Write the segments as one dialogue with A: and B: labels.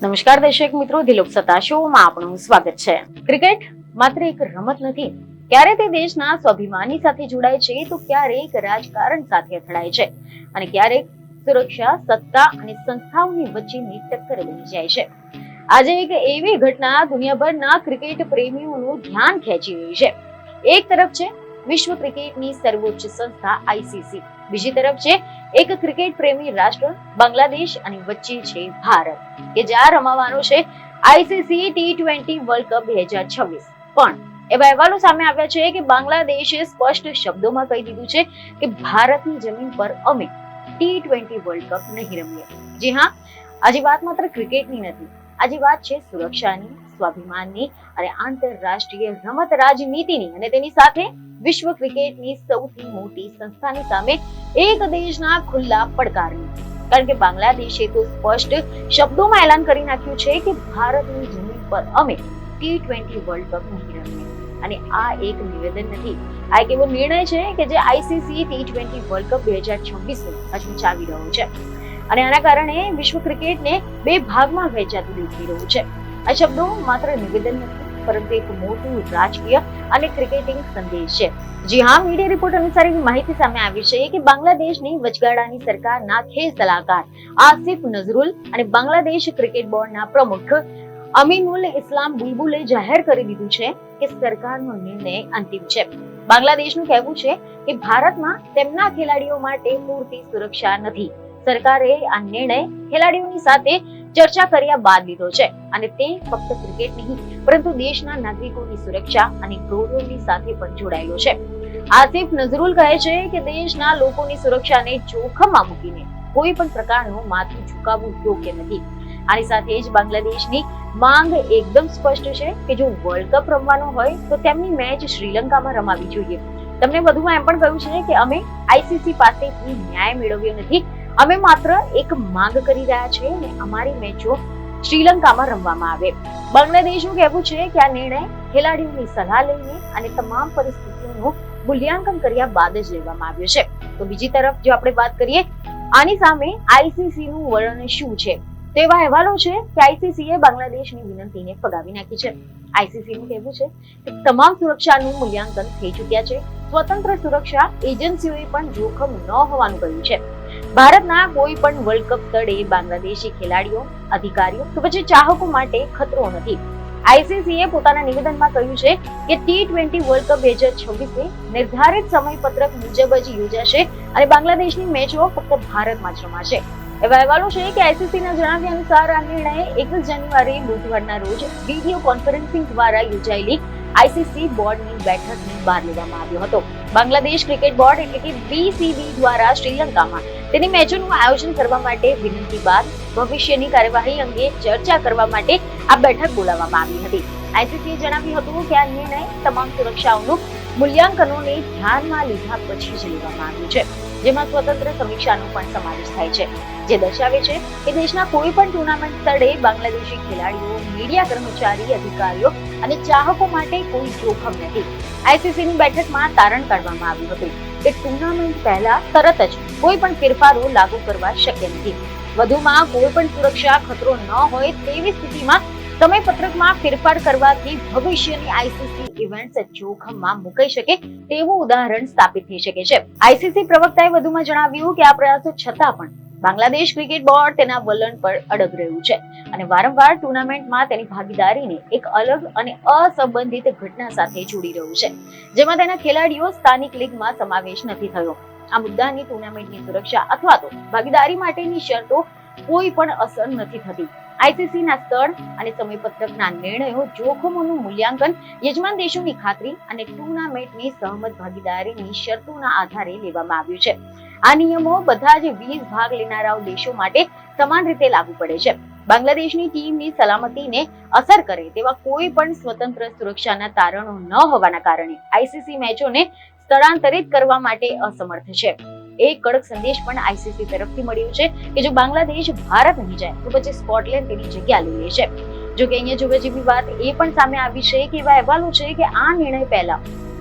A: નમસ્કાર દર્શક મિત્રો, દિલોક સત્તા શોમાં આપનું સ્વાગત છે। ક્રિકેટ માત્ર એક રમત નથી, ક્યારે તે દેશના સ્વાભિમાની સાથે જોડાય છે તો ક્યારેક રાજકારણ સાથે અથડાય છે અને ક્યારેક સુરક્ષા, સત્તા અને સંસ્થાઓની વચ્ચેની ટક્કર બની જાય છે। આજે એક એવી ઘટના દુનિયાભરના ક્રિકેટ પ્રેમીઓનું ધ્યાન ખેંચી રહી છે। એક તરફ છે વિશ્વ ક્રિકેટની સર્વોચ્ચ સંસ્થા આઈસીસી, બીજી તરફ છે એક ક્રિકેટ પ્રેમી રાષ્ટ્ર બાંગ્લાદેશ અને વચ્ચે છે ભારત, કે જ્યાં રમાવાનો છે આઈસીસી ટી20 વર્લ્ડ કપ 2026। પણ એવા અહેવાલો સામે આવ્યા છે કે બાંગ્લાદેશે સ્પષ્ટ શબ્દોમાં કહી દીધું છે કે ભારતની જમીન પર અમે ટી20 વર્લ્ડ કપ નહીં રમીએ। જી હા, આજે વાત માત્ર ક્રિકેટની નથી, આજે વાત છે સુરક્ષાની, સ્વાભિમાનની અને આંતરરાષ્ટ્રીય રમત રાજનીતિની, અને તેની સાથે વિશ્વ ક્રિકેટની સૌથી મોટી સંસ્થાની સામે એક દેશના ખુલ્લા પડકારની। કારણ કે બાંગ્લાદેશે તો સ્પષ્ટ શબ્દોમાં એલાન કરી નાખ્યું છે કે ભારતની જમીન પર અમે ટી20 વર્લ્ડ કપ નહીં રમીએ। અને આ એક નિવેદન નથી, આ એક એવો નિર્ણય છે કે જે આઈસીસી ટી20 વર્લ્ડ કપ 2026 હચમચાવી રહ્યો છે અને આના કારણે વિશ્વ ક્રિકેટને બે ભાગમાં વહેંચાતું દેખાઈ રહ્યું છે। આ શબ્દો માત્ર નિવેદન નથી, પરંતુ એક મોટું રાજકીય અને ક્રિકેટિંગ સંદેશ છે। જી હા, મીડિયા રિપોર્ટ અનુસાર એવી માહિતી સામે આવી છે કે બાંગ્લાદેશની વચગાળાની સરકારના ખેલ સલાહકાર આસિફ નઝરુલ અને બાંગ્લાદેશ ક્રિકેટ બોર્ડના પ્રમુખ અમીનુલ ઇસ્લામ બુલબુલે જાહેર કરી દીધું છે કે સરકારનો નિર્ણય અંતિમ છે। બાંગ્લાદેશનું કહેવું છે કે ભારતમાં તેમના ખેલાડીઓ માટે પૂરતી સુરક્ષા નથી। સરકારે આ નિર્ણય ખેલાડીઓની સાથે ચર્ચા કર્યા બાદ લીધો છે અને તે ફક્ત ક્રિકેટ નહીં, પરંતુ દેશના નાગરિકોની સુરક્ષા અને ગૌરવની સાથે પણ જોડાયેલો છે। આસિફ નઝરુલ કહે છે કે દેશના લોકોની સુરક્ષાને જોખમમાં મૂકીને કોઈ પણ પ્રકારનું માથું ઝુકાવવું યોગ્ય નથી। આની સાથે જ બાંગ્લાદેશની માંગ એકદમ સ્પષ્ટ છે કે જો વર્લ્ડ કપ રમવાનો હોય તો તેમની મેચ શ્રીલંકામાં રમાવી જોઈએ। તમને વધુમાં એમ પણ કહ્યું છે કે અમે આઈસીસી પાસેથી ન્યાય મેળવ્યો નથી, અમે માત્ર એક માંગ કરી રહ્યા છીએ અને અમારી મેચો શ્રીલંકામાં રમવામાં આવે। બાંગ્લાદેશનું કહેવું છે કે આ નિર્ણય ખેલાડીઓની સલાહ લઈને અને તમામ પરિસ્થિતિઓનું મૂલ્યાંકન કર્યા બાદ જ લેવામાં આવ્યો છે। તો બીજી તરફ જો આપણે વાત કરીએ આની સામે આઈસીસી નું વલણ શું છે, તો એવા અહેવાલો છે કે આઈસીસીએ બાંગ્લાદેશની વિનંતીને ફગાવી નાખી છે। આઈસીસી નું કહેવું છે કે તમામ સુરક્ષાનું મૂલ્યાંકન થઈ ચૂક્યા છે, સ્વતંત્ર સુરક્ષા એજન્સીઓએ પણ જોખમ ન હોવાનું કહ્યું છે। ભારતના કોઈ પણ વર્લ્ડ કપ સ્થળે બાંગ્લાદેશી ખેલાડીઓ, અધિકારીઓ કે પછી ચાહકો માટે ખતરો નથી। આઈસીસીએ પોતાના નિવેદનમાં કહ્યું છે કે ટી20 વર્લ્ડ કપ 2026 નિર્ધારિત સમયપત્રક મુજબ જ યોજાશે અને બાંગ્લાદેશની મેચો ફક્ત ભારતમાં જ રમાશે। એવા અહેવાલો છે કે આઈસીસીના જણાવ્યા અનુસાર આ નિર્ણય 21 જાન્યુઆરી બુધવારના રોજ વિડીયો કોન્ફરન્સિંગ દ્વારા યોજાયેલી આઈસીસી બોર્ડની બેઠકની બહાર લેવામાં આવ્યો હતો। બાંગ્લાદેશ ક્રિકેટ બોર્ડ એટલે કે બીસીબી દ્વારા શ્રીલંકામાં તેની મેચોનું આયોજન કરવા માટે વિનંતી બાદ ભવિષ્યની કાર્યવાહી અંગે ચર્ચા કરવા માટે આ બેઠક બોલાવવામાં આવી હતી। આઈસીસીએ જણાવ્યું હતું કે આ નિર્ણય તમામ સુરક્ષાઓનું મૂલ્યાંકનોને ધ્યાનમાં લીધા પછી જ લેવામાં આવ્યું છે, જેમાં સ્વતંત્ર સમીક્ષાનો પણ સમાવેશ થાય છે, જે દર્શાવે છે કે દેશના કોઈ પણ ટુર્નામેન્ટ સ્થળે બાંગ્લાદેશી ખેલાડીઓ, મીડિયા કર્મચારી, અધિકારીઓ અને ચાહકો માટે કોઈ જોખમ નથી। આઈસીસીની બેઠકમાં તારણ કાઢવામાં આવ્યું હતું કે ટુર્નામેન્ટ પહેલા તરત જ કોઈ પણ ફેરફારો લાગુ કરવા શક્ય નથી। વધુમાં કોઈ પણ સુરક્ષા ખતરો ન હોય તેવી સ્થિતિમાં સમયપત્રકમાં ફેરફાર કરવાથી ભવિષ્યની આઈસીસી ઇવેન્ટ્સ જોખમમાં મુકાઈ શકે તેવું ઉદાહરણ સ્થાપિત થઈ શકે છે। આઈસીસી પ્રવક્તાએ વધુમાં જણાવ્યું કે આ પ્રયાસો છતાં પણ બાંગ્લાદેશ ક્રિકેટ બોર્ડ તેના વલણ પર અડગ રહ્યું છે અને વારંવાર ટુર્નામેન્ટમાં તેની ભાગીદારીને એક અલગ અને અસંબંધિત ઘટના સાથે જોડી રહ્યું છે, જેમાં તેના ખેલાડીઓ સ્થાનિક લીગમાં સમાવેશ નથી થયો। આ મુદ્દાની ટુર્નામેન્ટની સુરક્ષા અથવા તો ભાગીદારી માટેની શરતો કોઈ પણ અસર નથી થતી। આઈસીસીના સ્થળ અને સમયપત્રકના નિર્ણયો જોખમોનું મૂલ્યાંકન, યજમાન દેશોની ખાતરી અને ટુર્નામેન્ટની સહમત ભાગીદારીની શરતોના આધારે લેવામાં આવ્યું છે। આ નિયમો બધા જ 20 ભાગ લેનારા દેશો માટે સમાન રીતે લાગુ પડે છે। બાંગ્લાદેશની ટીમની સલામતીને અસર કરે તેવા કોઈ પણ સ્વતંત્ર સુરક્ષાના તારણો ન હોવાના કારણે આઈસીસી મેચોને સ્થળાંતરિત કરવા માટે અસમર્થ છે। એક કડક સંદેશ પણ આઈસીસી તરફથી મળ્યો છે કે જો બાંગ્લાદેશ ભારત નહીં જાય તો પછી સ્કોટલેન્ડ તેની જગ્યા લઈ લે છે। જો કે અહીંયા જોવા જેવી વાત એ પણ સામે આવી છે કે એવા અહેવાલો છે કે આ નિર્ણય પહેલા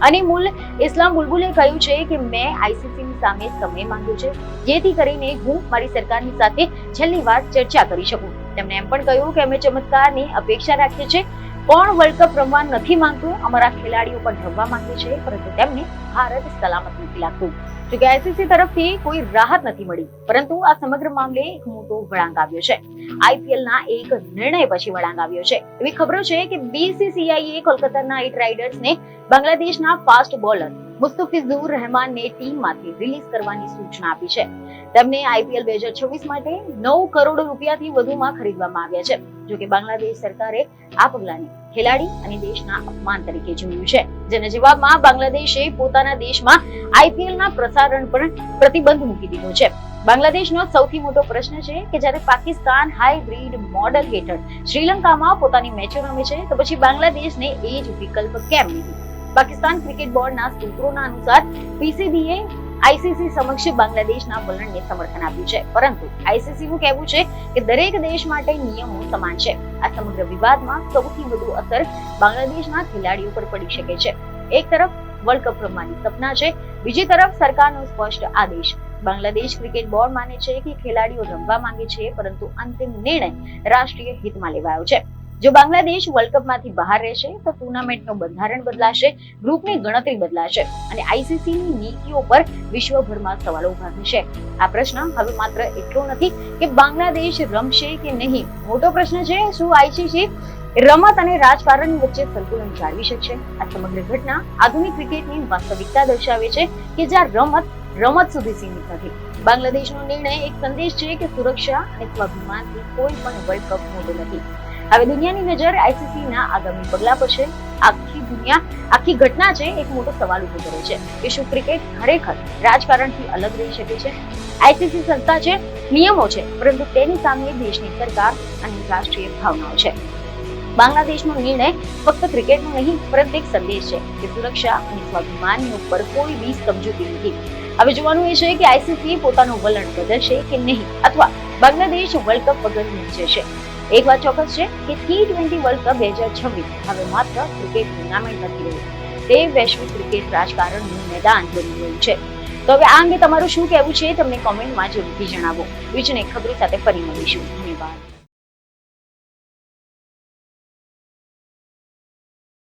A: અનીમુલ ઇસ્લામ બુલબુલે કહ્યું છે કે મેં આઈસીસીની સામે સમય માંગ્યો છે જેથી કરીને હું મારી સરકારની સાથે છેલ્લી વાર ચર્ચા કરી શકું. તેમણે એમ પણ કહ્યું કે અમે ચમત્કારની અપેક્ષા રાખીએ છીએ. કોણ વર્લ્ડ કપ રમવા નથી માંગતું? અમારા ખેલાડીઓ પણ રમવા માંગે છે, પરંતુ તેમને ભારત સલામત નથી લાગતું. જોકે આઈસીસી તરફથી કોઈ રાહત નથી મળી, પરંતુ આ સમગ્ર મામલે એક મોટો વળાંક આવ્યો છે. આઈપીએલના એક નિર્ણય પછી વળાંક આવ્યો છે. એવી ખબરો છે કે બીસીસીઆઈએ કોલકાતા નાઇટ રાઇડર્સને બાંગ્લાદેશના ફાસ્ટ બોલર મુસ્તફિઝુર રહેમાનને ટીમમાંથી રિલીઝ કરવાની સૂચના આપી છે. તેમને આઈપીએલ 2026 માટે 9 કરોડ રૂપિયાથી વધુમાં ખરીદવામાં આવ્યા છે. જોકે બાંગ્લાદેશ સરકારે આ પગલાને ખેલાડી અને દેશના અપમાન તરીકે જોયું છે, જેના જવાબમાં બાંગ્લાદેશે પોતાના દેશમાં આઈપીએલના પ્રસારણ પર પ્રતિબંધ મૂકી દીધો છે. બાંગ્લાદેશનો સૌથી મોટો પ્રશ્ન છે કે જ્યારે પાકિસ્તાન હાઇબ્રિડ મોડલ હેઠળ શ્રીલંકામાં પોતાની મેચો રમે છે, તો પછી બાંગ્લાદેશને એ જ વિકલ્પ કેમ નહીં? પાકિસ્તાન ક્રિકેટ બોર્ડના સૂત્રોના અનુસાર પીસીબીએ આઈસીસી સમક્ષ બાંગ્લાદેશના વલણને સમર્થન આપ્યું છે, પરંતુ આઈસીસીનું કહેવું છે કે દરેક દેશ માટે નિયમો સમાન છે. આ સમગ્ર વિવાદમાં સૌથી વધુ અસર બાંગ્લાદેશના ખેલાડીઓ પર પડી શકે છે. એક તરફ વર્લ્ડ કપ રમવાની સપના છે, બીજી તરફ સરકારનો સ્પષ્ટ આદેશ. બાંગ્લાદેશ ક્રિકેટ બોર્ડ માને છે કે ખેલાડીઓ રમવા માંગે છે, પરંતુ અંતિમ નિર્ણય રાષ્ટ્રીય હિતમાં લેવાયો છે. જો બાંગ્લાદેશ વર્લ્ડ કપમાંથી બહાર રહેશે તો ટુર્નામેન્ટનું બંધારણ બદલાશે, ગ્રુપની ગણતરી બદલાશે અને આઈસીસીની નીતિઓ પર વિશ્વભરમાં સવાલો ઉભા થશે. આ પ્રશ્ન હવે માત્ર એટલો નથી કે બાંગ્લાદેશ રમશે કે નહીં. મોટો પ્રશ્ન છે, શું આઈસીસી રમત અને રાજકારણની વચ્ચે સંતુલન જાળવી શકશે? આ સમગ્ર ઘટના આધુનિક ક્રિકેટની વાસ્તવિકતા દર્શાવે છે કે જ્યાં રમત સુધી સીમિત નથી. બાંગ્લાદેશનો નિર્ણય એક સંદેશ છે કે સુરક્ષા અને સ્વાભિમાનથી કોઈ પણ વર્લ્ડ કપ મોટો નથી. હવે દુનિયાની નજર આઈસીસીના આગામી પગલા પર છે. આખી ઘટના છે એક મોટો સવાલ ઉભો કરે છે કે શું ક્રિકેટ ખરેખર રાજકારણથી અલગ રહી શકે છે? આઈસીસી સંસ્થા છે, નિયમો છે, પરંતુ તેની સામે દેશની સરકાર અને રાષ્ટ્રીય ભાવનાઓ છે. બાંગ્લાદેશનો નિર્ણય ફક્ત ક્રિકેટનો નહીં, પરંતુ એક સંદેશ છે કે સુરક્ષા અને સ્વાભિમાનની ઉપર કોઈ બી સમજૂતી નથી. હવે જોવાનું એ છે કે આઈસીસી પોતાનું વલણ બદલશે કે નહીં, અથવા બાંગ્લાદેશ વર્લ્ડ કપ વગર નીચે છે. એક વાત ચોક્કસ છે કે T20 વર્લ્ડ કપ 2026 હવે માત્ર ક્રિકેટ ટુર્નામેન્ટ નથી રહ્યું, તે વૈશ્વિક ક્રિકેટ રાજકારણનું મેદાન બની ગયું છે. તો હવે આ અંગે તમારું શું કહેવું છે? તમને કોમેન્ટમાં જરૂરથી જણાવો. બીજી ખબરો સાથે ફરી મળીશું.